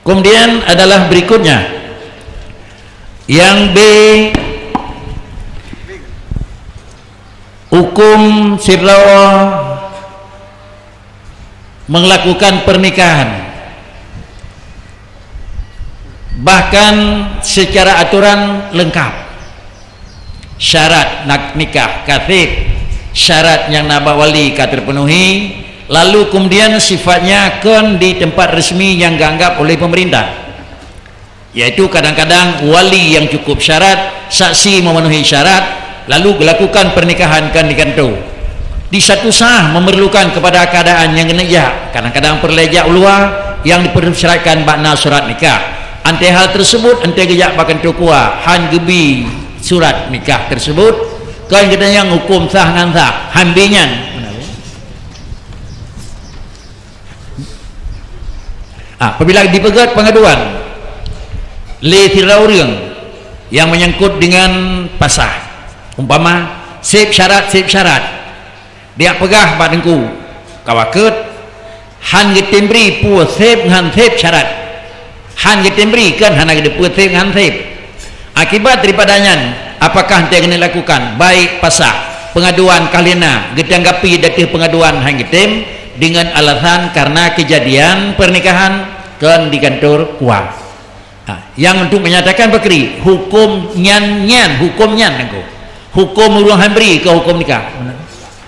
Kemudian adalah berikutnya yang B, hukum sirlawa melakukan pernikahan bahkan secara aturan lengkap, syarat nak nikah katib, syarat yang nak wali terpenuhi, lalu kemudian sifatnya kan di tempat resmi yang dianggap oleh pemerintah, yaitu kadang-kadang wali yang cukup syarat, saksi memenuhi syarat, lalu dilakukan pernikahan kan di kantor. Di satu sah memerlukan kepada keadaan yang genejak, kadang-kadang perlejak luar yang dipersyaratkan makna surat nikah. Ante hal tersebut ante gejak bahkan tukua han gebi surat nikah tersebut kan kita yang hukum sah ngan sah hambinyan apabila dipegat pengaduan le tirauring yang menyangkut dengan pasah, umpama sip syarat dia pegah badengku kawaket han getembri pu sip ngan sip syarat han getembri kan hana gede pu sip ngan sip akibat daripadanya apakah ente kena lakukan baik pasah pengaduan kalina gedanggapi datih pengaduan han getem dengan alasan karena kejadian pernikahan kan di kantor kuah. Yang untuk menyatakan bakri hukum nyan hukum urung hambri ke hukum nikah,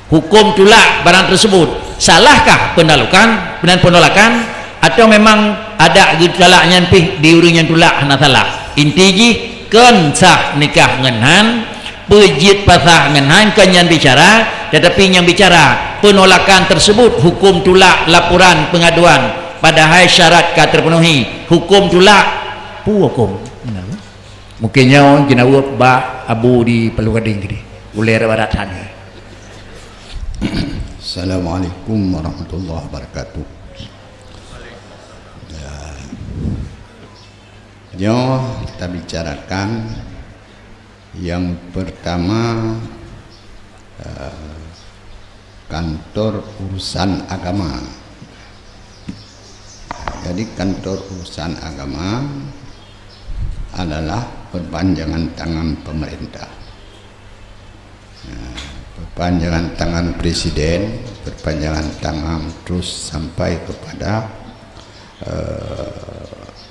hukum tolak barang tersebut, salahkah penolakan atau memang ada gejala nyanpih di urung yang tolak hana salah intiji kan sah nikah ngenhan pejit pasah ngenhan kan yang bicara, tetapi yang bicara penolakan tersebut hukum tolak laporan pengaduan padahal syarat terpenuhi hukum tolak hukum mungkinnya jinawa ba abu di Palugading gini uler baratan. Assalamualaikum warahmatullahi wabarakatuh. Ya, kita bicarakan yang pertama kantor urusan agama. Jadi kantor urusan agama adalah perpanjangan tangan pemerintah, perpanjangan tangan presiden, perpanjangan tangan terus sampai kepada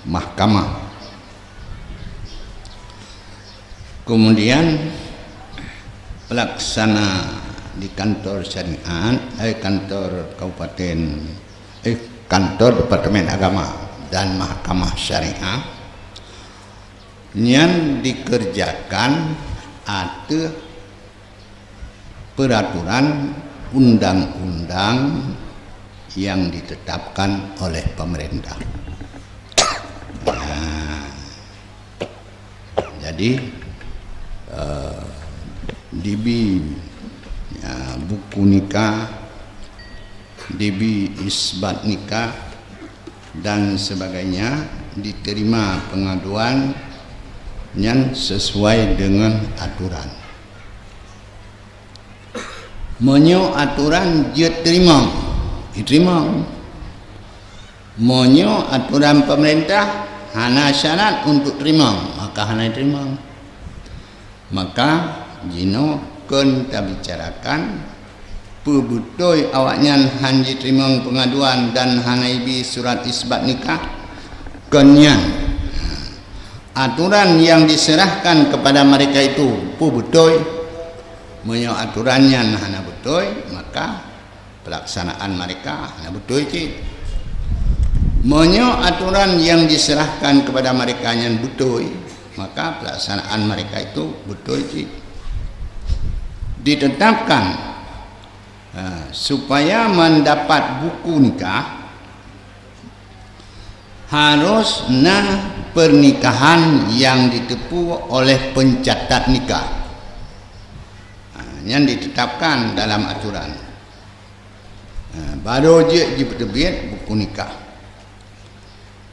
mahkamah. Kemudian pelaksana di kantor syariat, kantor kabupaten, kantor departemen agama dan mahkamah syariah yang dikerjakan atau peraturan undang-undang yang ditetapkan oleh pemerintah. Jadi DB buku nikah, DB isbat nikah dan sebagainya diterima pengaduan yang sesuai dengan aturan. Monyo aturan dia diterima. Monyo aturan pemerintah hana syarat untuk terima, maka hana terima. Maka jino kan kita bicarakan pebutoi awaknya hanji terima pengaduan dan hanaibi surat isbat nikah kenyan aturan yang diserahkan kepada mereka itu pebutoi menyo aturannya hana butoi, maka pelaksanaan mereka hana butoi cik. Menyo aturan yang diserahkan kepada mereka yang butoi, maka pelaksanaan mereka itu butoi cik. Ditetapkan supaya mendapat buku nikah harus pernikahan yang ditepu oleh pencatat nikah, yang ditetapkan dalam aturan. Baru je diterbit buku nikah.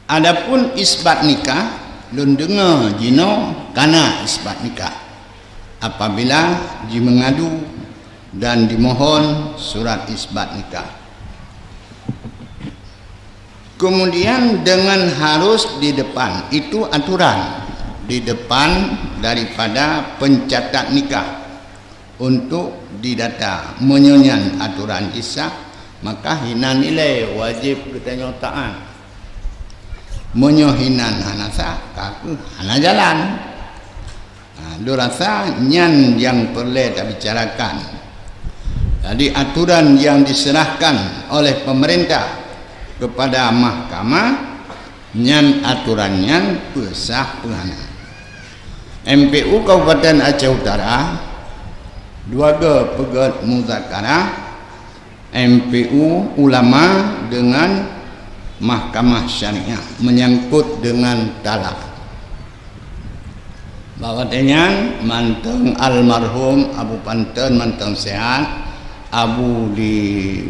Adapun isbat nikah lun dengar jino kana isbat nikah apabila mengadu dan dimohon surat isbat nikah. Kemudian dengan harus di depan, itu aturan di depan daripada pencatat nikah untuk didata menyunyan aturan kisah, maka hina nilai wajib kita nyotaan menyohinan hanasa kaku hana jalan. Lu rasa nyan yang perlu kita bicarakan. Jadi aturan yang diserahkan oleh pemerintah kepada mahkamah nyan aturannya pesah penghana. MPU Kabupaten Aceh Utara dua pegat muzakarah MPU ulama dengan mahkamah syariah menyangkut dengan talak. Bahwatanya manteng almarhum Abu Panten manteng sehat, Abu di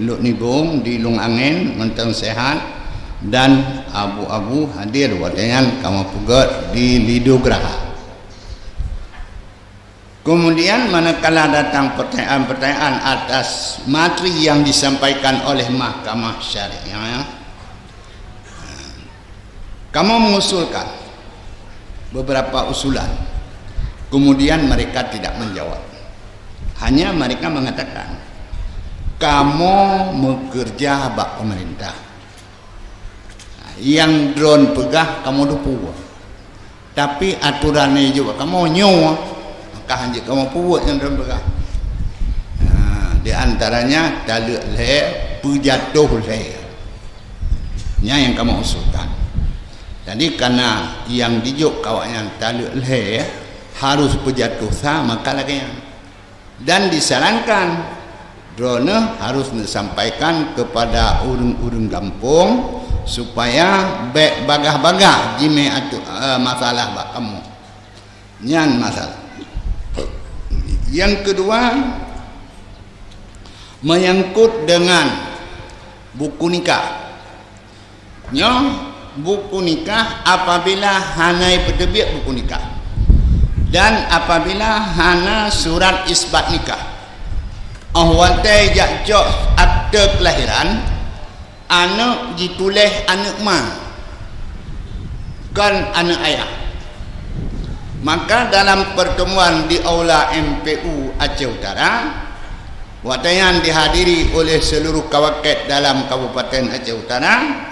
Luknibung di Lung Angin manteng sehat, dan Abu hadir watanya kamu pegat di Lidograha. Kemudian manakala datang pertanyaan-pertanyaan atas materi yang disampaikan oleh mahkamah syariah, kamu mengusulkan beberapa usulan, kemudian mereka tidak menjawab, hanya mereka mengatakan kamu bekerja bak pemerintah, yang drone pegah kamu dupu, tapi aturannya juga kamu nyawa, maka hanya kamu puat yang drone pegah. Di antaranya taluk leher, pejatuh leher, yang kamu usulkan. Jadi karena yang dijuk kawaknya taluk leher harus pejatuh sah, maka lagi dan disarankan drone harus disampaikan kepada urung-urung kampung supaya bagah-bagah jime masalah bak kamu nyan masalah. Yang kedua menyangkut dengan buku nikah. Buku nikah apabila hanai peterbit buku nikah dan apabila hana surat isbat nikah, ahwatai jakjok akte kelahiran, anak ditulis anak ma kan anak ayah, maka dalam pertemuan di aula MPU Aceh Utara yang dihadiri oleh seluruh kawaket dalam Kabupaten Aceh Utara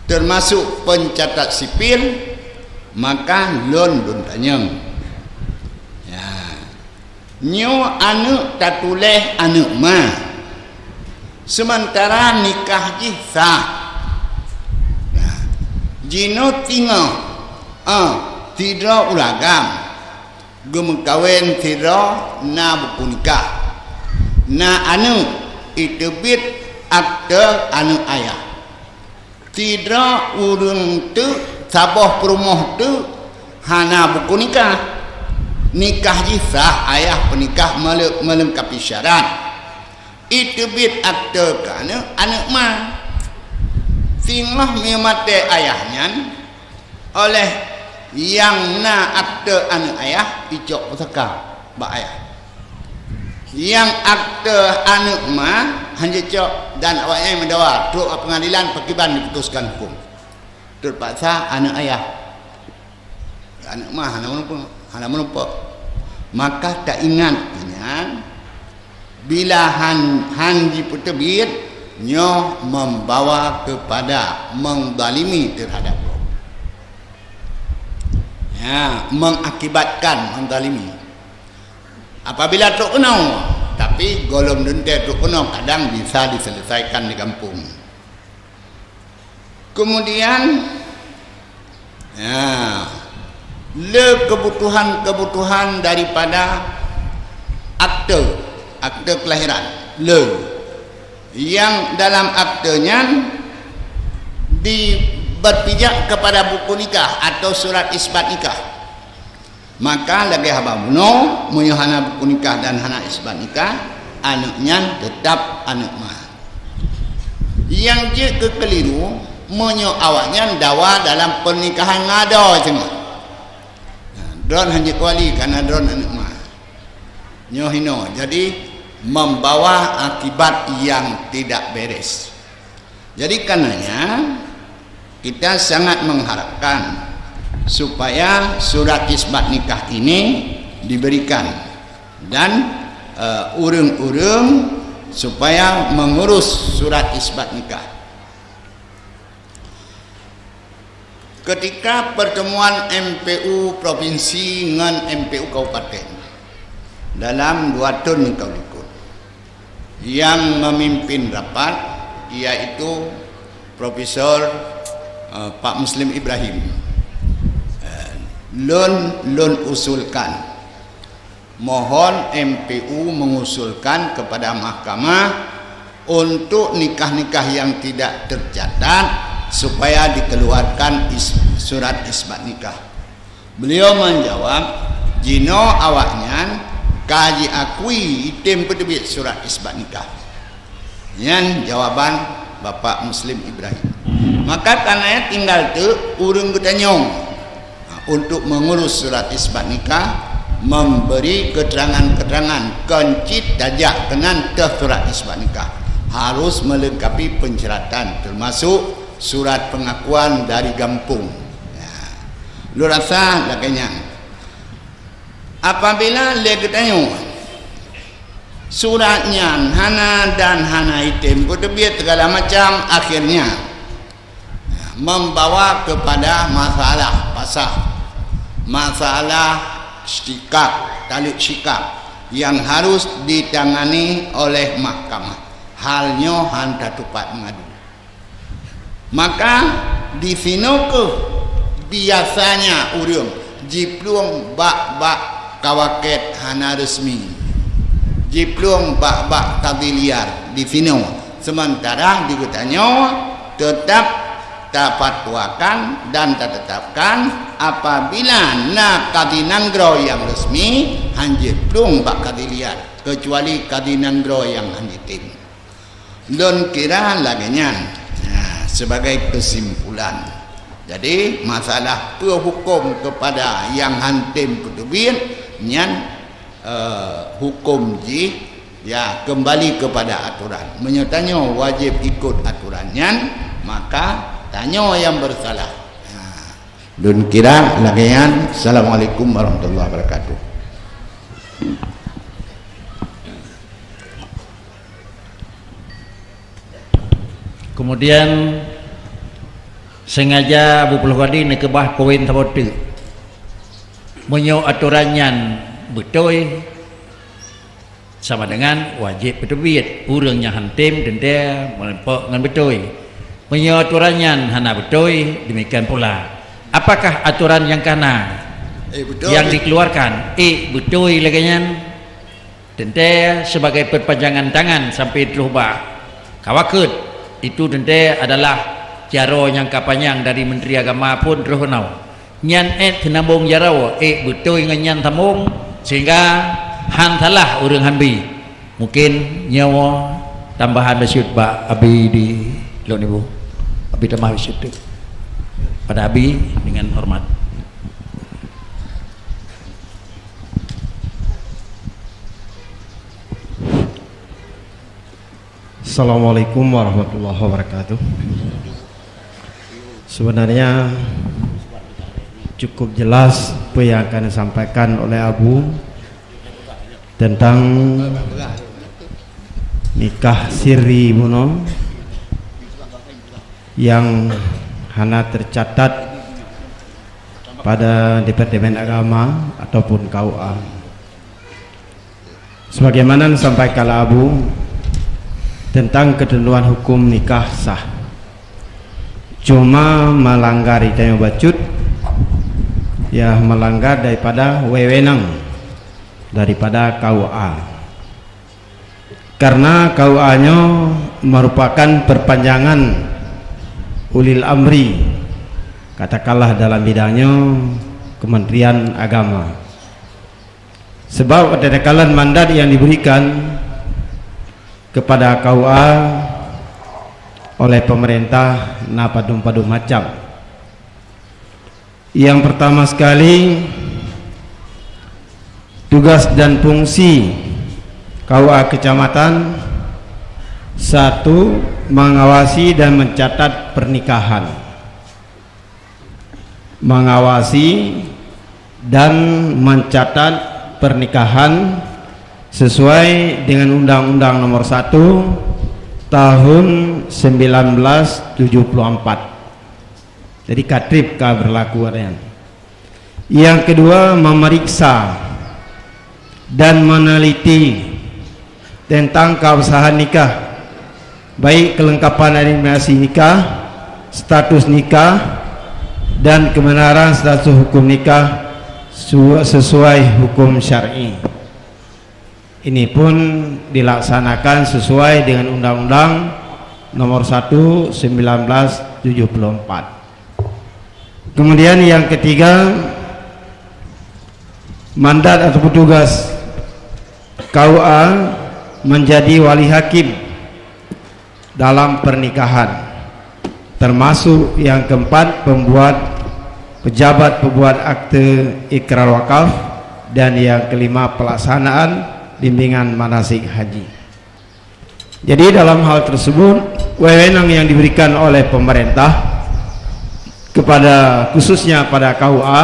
termasuk pencatat sipil, maka lon tanyang nyo anak tak tulis anak ma, sementara nikah ji sah. Jino tinggal tidak ulagam gemekawin tidak na buku nikah na anu itu bit akte anu ayah tidak urung tu sabah perumoh tu hana buku nikah ji sah ayah penikah melengkapi syarat itu bit akte kana anak ma tinglah memate ayahnya oleh yang na akte anak ayah icok pusaka bak ayah, yang akte anak ma hanya cok dan awaknya mendawa truk pengadilan pakiban diputuskan hukum terpaksa anak ayah anak ma hana menumpak, maka tak ingat bila han dipeterbit nyo membawa kepada mendalimi terhadap mengakibatkan mendalimi apabila tu kenal, tapi golong dente tu kenal kadang bisa diselesaikan di kampung. Kemudian le kebutuhan daripada akte kelahiran le yang dalam aktenya berpijak kepada buku nikah atau surat isbat nikah, maka lagi habamuno menyuhana buku nikah dan hana isbat nikah anaknya tetap anak ma. Yang je kekeliru menyo awaknya dawa dalam pernikahan ngado semua drone hanya kuali karena drone anak ma nyohino, jadi membawa akibat yang tidak beres. Jadi karenanya kita sangat mengharapkan supaya surat isbat nikah ini diberikan dan urung-urung supaya mengurus surat isbat nikah. Ketika pertemuan MPU provinsi dengan MPU kabupaten dalam 2 tahun kau yang memimpin rapat yaitu Profesor Pak Muslim Ibrahim, lun usulkan, mohon MPU mengusulkan kepada mahkamah untuk nikah-nikah yang tidak tercatat supaya dikeluarkan surat isbat nikah. Beliau menjawab, jino awaknya kaji akui item penerbit surat isbat nikah. Yang jawaban Bapak Muslim Ibrahim. Maka karena tinggal tu urung ketanyong untuk mengurus surat isbat nikah, memberi keterangan-keterangan kencit dajak kenan surat isbat nikah harus melengkapi pensyaratan termasuk surat pengakuan dari kampung. Ya. Lu rasa laganya apabila le ketanyong suratnya hana dan hana item penerbit segala macam, akhirnya membawa kepada masalah pasah, masalah sikap, talik sikap yang harus ditangani oleh mahkamah. Halnya hanta tupat mengadu. Maka di sini ke biasanya urung jipluang bak-bak kawaket hana resmi, jipluang bak-bak tadiliar di sini. Sementara dikutanya tetap tapatwakan dan ditetapkan apabila nak kadinanggro yang resmi hanjir plung bak kadiliar kecuali kadinanggro yang hanjitim. Don kira laganya sebagai kesimpulan. Jadi masalah hukum kepada yang hantim penerbit nyan hukum ji ya kembali kepada aturan. Menyertanya wajib ikut aturannya, maka tanya yang bersalah. Dun kira lagian. Assalamualaikum warahmatullahi wabarakatuh. Kemudian sengaja Abu Pelukadi nak kebah poin tabotu menyo aturannya betul sama dengan wajib penerbit urangnya hantim dan dia melempok dengan betul. Menyo aturannya hana betul, demikian pula apakah aturan yang kana betul, yang dikeluarkan betul laginya tentu sebagai perpanjangan tangan sampai terubah kawakut itu tentu adalah jaro yang kapanjang dari Menteri Agama pun terhunau nyan tenambung jaro betul ngan tambung sehingga hantalah urang hanbi mungkin nyawa tambahan masyud ba abi di lo nibu abi tambah masyud pada abi dengan hormat. Assalamualaikum warahmatullahi wabarakatuh. Sebenarnya cukup jelas apa yang akan disampaikan oleh Abu tentang nikah siri buno yang hanya tercatat pada Departemen Agama ataupun KUA. Sebagaimana disampaikan Abu tentang ketentuan hukum nikah sah, cuma melanggar itu bacut ya, melanggar daripada wewenang daripada KUA, karena KUA nya merupakan perpanjangan ulil amri, katakanlah dalam bidangnya Kementerian Agama, sebab ada kalan mandat yang diberikan kepada KUA oleh pemerintah napadum-padum macam. Yang pertama sekali, tugas dan fungsi KUA kecamatan, satu, mengawasi dan mencatat pernikahan. mengawasi dan mencatat pernikahan sesuai dengan Undang-Undang Nomor 1 Tahun 1974. Jadi katrib berlaku adanya. Yang kedua, memeriksa dan meneliti tentang keabsahan nikah, baik kelengkapan administrasi nikah, status nikah, dan kebenaran status hukum nikah sesuai hukum syar'i. Ini pun dilaksanakan sesuai dengan Undang-Undang Nomor 1 1974. Kemudian yang ketiga, mandat atau petugas KUA menjadi wali hakim dalam pernikahan, termasuk yang keempat, pejabat pembuat akte ikrar wakaf, dan yang kelima, pelaksanaan bimbingan manasik haji. Jadi dalam hal tersebut, wewenang yang diberikan oleh pemerintah kepada, khususnya pada KUA,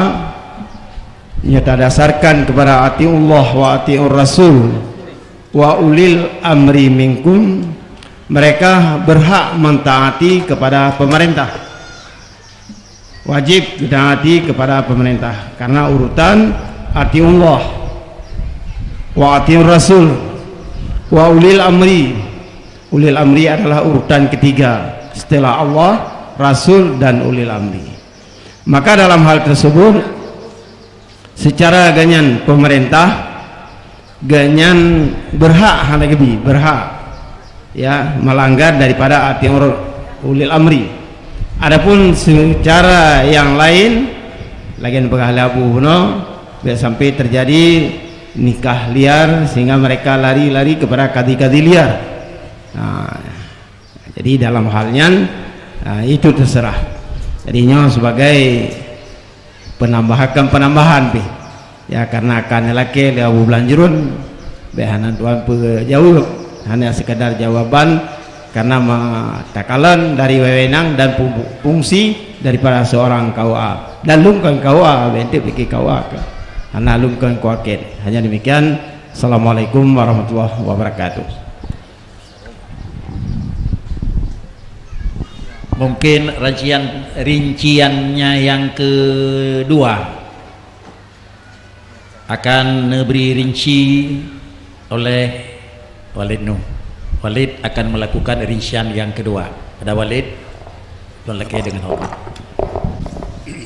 nyata dasarkan kepada atiullah wa atiur rasul wa ulil amri minkum. Mereka berhak mentaati kepada pemerintah, wajib ditaati kepada pemerintah, karena urutan atiullah wa atiur rasul wa ulil amri. Ulil amri adalah urutan ketiga setelah Allah, Rasul, dan ulil amri. Maka dalam hal tersebut, secara ganyan pemerintah ganyan berhak ya melanggar daripada atiur ulil amri. Adapun secara yang lain, lagian pegahli Abu Huno, sampai terjadi nikah liar sehingga mereka lari-lari kepada kadi-kadi liar. Jadi dalam halnya itu terserah. Jadinya sebagai penambahan ya, karena akan laki Abu Belanjurun behanan tuan jauh hanya sekedar jawaban karena matakalan dari wewenang dan fungsi daripada seorang KUA dan lungkan KUA bentuk bikin KUA karena lungkan kuaket. Hanya demikian. Assalamualaikum warahmatullahi wabarakatuh. Mungkin rinciannya yang kedua akan beri rinci oleh Walid Nuh. Walid akan melakukan rincian yang kedua. Ada Walid, tuan laki dengan hormat.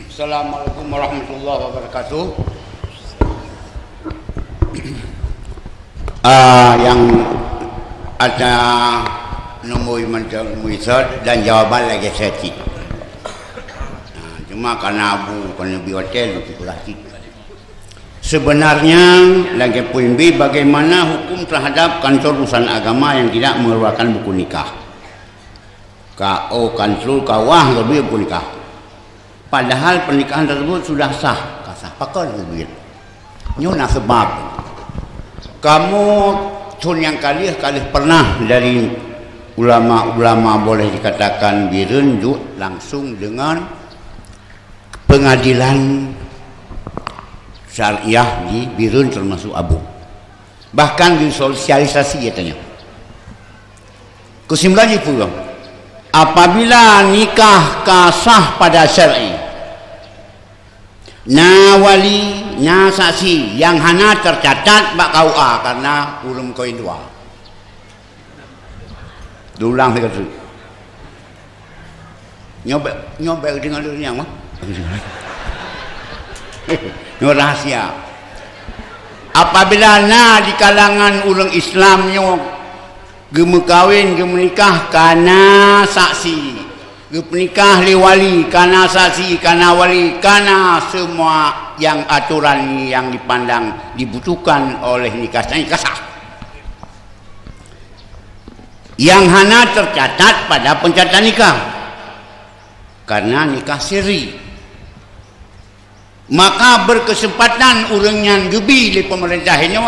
Assalamualaikum warahmatullahi wabarakatuh. Yang ada nomor muisat dan jawaban lagi sedikit. Cuma karena Abu lebih hotel lebih kurang. Sebenarnya lagi poin B, bagaimana hukum terhadap kantor urusan agama yang tidak mengeluarkan buku nikah. KO kantor kawah lebih buku nikah. Padahal pernikahan tersebut sudah sah, kasah pakar lebih. Nyuna sebab kamu sun yang kali pernah dari ulama-ulama boleh dikatakan dirunjuk langsung dengan pengadilan syariah di Birun termasuk Abu, bahkan disosialisasi katanya. Kesimpulannya pula, apabila nikah kasah pada syar'i, na wali na saksi yang hana tercatat bak KUA karena urung koin dua. Dulang saya kata. Nyobek dengan dunia mah. Ini rahasia. Apabila na di kalangan orang Islamnya gemu kawin gemu nikah karena saksi, gemu nikah li wali karena saksi karena wali karena semua yang aturan yang dipandang dibutuhkan oleh nikah sah. Yang hana tercatat pada pencatatan nikah karena nikah siri, maka berkesempatan orang yang gebi di pemerintahnya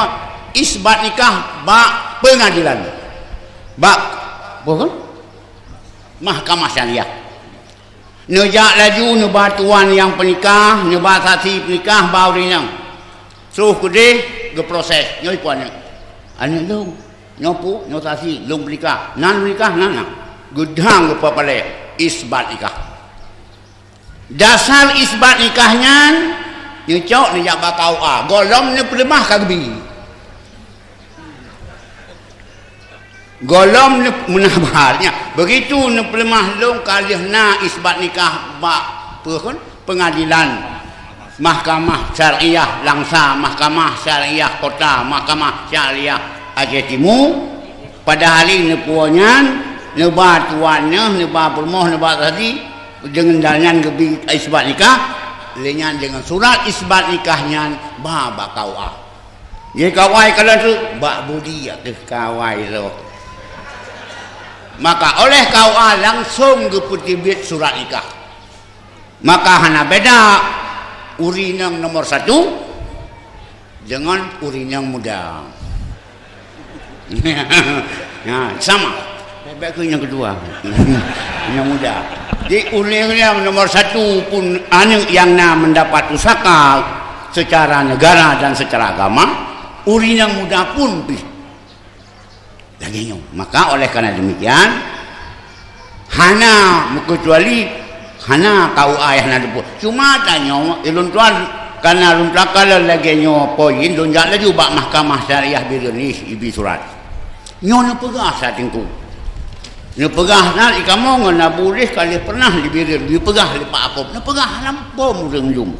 isbat nikah bak pengadilan, bak bukan mahkamah syariah. Nejak laju nebatuan yang penikah, nebatasi penikah bau rinang. Suruh kedih ke proses nyoi puan. Ane long nyopu nyotasi long penikah. Nan penikah nan. Gedang ke papale isbat nikah. Dasar isbat nikahnya nyecok nejak bakau golong ne pelemah kagbi. Golom menabarnya begitu ne pelemah long kalih na isbat nikah bak pengadilan mahkamah syariah Langsa, mahkamah syariah kota, mahkamah syariah Aceh Timur. Pada hari ne puanyan ne batuannya ne ba permoh ne ba tadi dengan dalnyan gebi isbat nikah lenyan dengan surat isbat nikahnya ba bakau ye kawai kalau tu bak budi ya kawai lo. Maka oleh KUA langsung keputibit surat nikah. Maka hana beda urinang nomor 1 dengan urinang muda. Nah, sama. Bebek ke yang kedua. Yang muda. Di urinang nomor 1 pun yang mendapat pusaka secara negara dan secara agama, urinang muda pun lagi. Maka oleh karena demikian hana kecuali hana KUA yang ada pun cuma tanya ilun tuan karena ilun takal lagi nyo poin donjak lagi bak mahkamah syariah Birnis ibi surat nyo na pegah satingku nyo pegah na ikamu ngana boleh kali pernah dibirin di pegah lipat akop na pegah lampau murung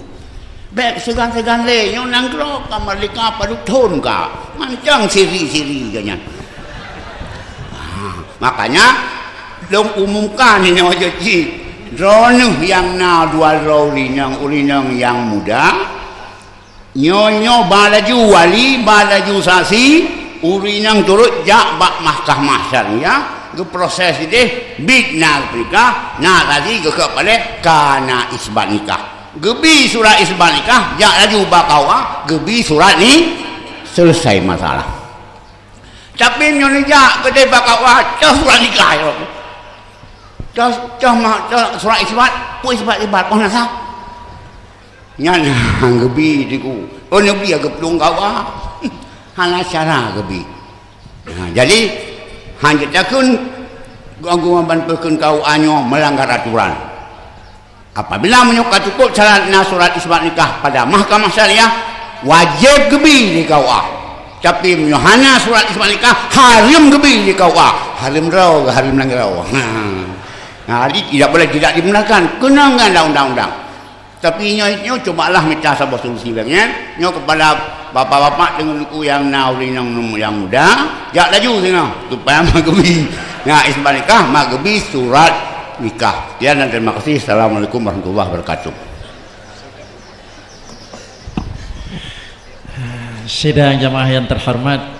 baik segan-segan le nyo nangkrok kamar lika paduk thon ka mancang siri-siri ganyan. Makanya long umumkan ini aja ci drone yang na dua ulinang yang muda nyonyo balaju wali balaju sasi ulinang turut jak bak mahkamah syariah ke proses ini big na nikah na tadi ke kepala kana isbat nikah gebi surat isbat nikah jak laju bakawa gebi surat ni selesai masalah. Tapi nyonya kedai bakal wajah surat nikah ya. Cah surat isbat, pu isbat pun nasa. Nyana gebi diku. Oh nebi agak pelung kawa. Hana cara gebi. Nah, jadi hanya takun ganggu membantukan kau anyo melanggar aturan. Apabila menyuka cukup syarat surat isbat nikah pada mahkamah syariah wajib gebi di kau tapi hana surat isbat nikah harim gebi di KUA harim rau harim nangrau. Nah, tidak boleh tidak dibenarkan kena dengan undang-undang. Tapi nyo cobalah minta sebuah solusi bagian nyo kepada bapak-bapak dengan buku yang naulinang yang muda jak laju tengah supaya magebi nah isbat nikah magebi surat nikah. Ya, dan terima kasih. Assalamualaikum warahmatullahi wabarakatuh. Sidang jamaah yang terhormat,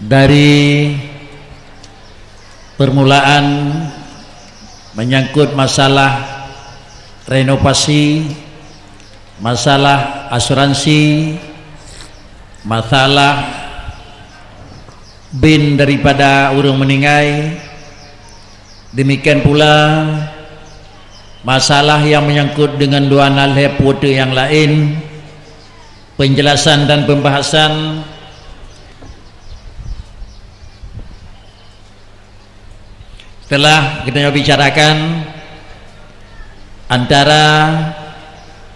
dari permulaan menyangkut masalah renovasi, masalah asuransi, masalah bin daripada urang meninggal, demikian pula masalah yang menyangkut dengan dua nalhe putu yang lain, penjelasan dan pembahasan telah kita bicarakan antara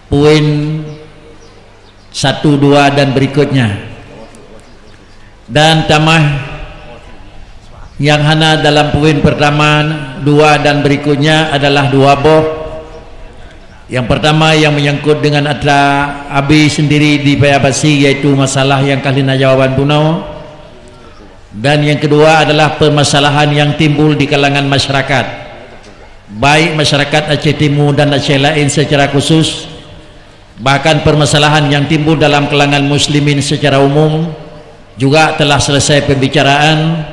poin 1, 2 dan berikutnya, dan tamah yang hana dalam poin pertama, 2 dan berikutnya adalah 2 boh. Yang pertama yang menyangkut dengan adalah Abi sendiri di Payabasi, yaitu masalah yang kalina jawaban punau, dan yang kedua adalah permasalahan yang timbul di kalangan masyarakat, baik masyarakat Aceh Timur dan Aceh lain secara khusus, bahkan permasalahan yang timbul dalam kalangan muslimin secara umum juga telah selesai pembicaraan.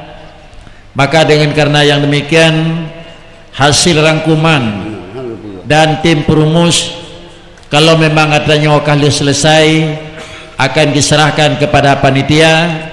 Maka dengan karena yang demikian, hasil rangkuman dan tim perumus kalau memang adanya kali selesai akan diserahkan kepada panitia